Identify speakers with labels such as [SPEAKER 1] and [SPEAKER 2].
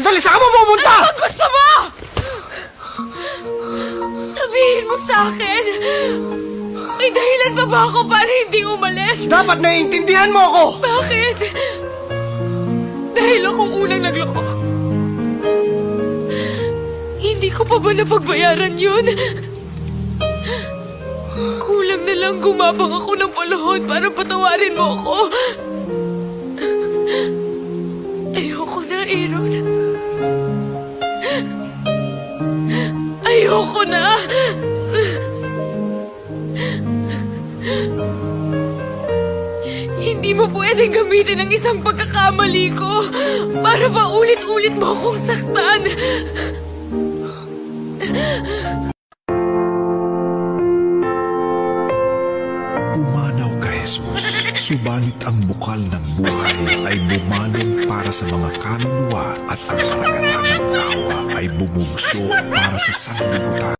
[SPEAKER 1] Sandali, saan ka mo pumunta?
[SPEAKER 2] Ano bang gusto mo? Sabihin mo sa akin. May dahilan pa ba ako para hindi umalis?
[SPEAKER 1] Dapat naiintindihan mo ako!
[SPEAKER 2] Bakit? Dahil akong unang nagloko. Hindi ko pa ba napagbayaran yun? Kulang na lang gumapang ako ng paluhod para patawarin mo ako. Ayoko na, Aaron. Ayoko na. Hindi mo pwedeng gamitin ang isang pagkakamali ko para pa ulit-ulit mo akong saktan.
[SPEAKER 3] Pumanaw ka, Jesus. Subalit ang bukal ng buhay ay bumalong para sa mga kaluluwa at ang karagatan ng tawa ay bumugso para sa sanlibutan.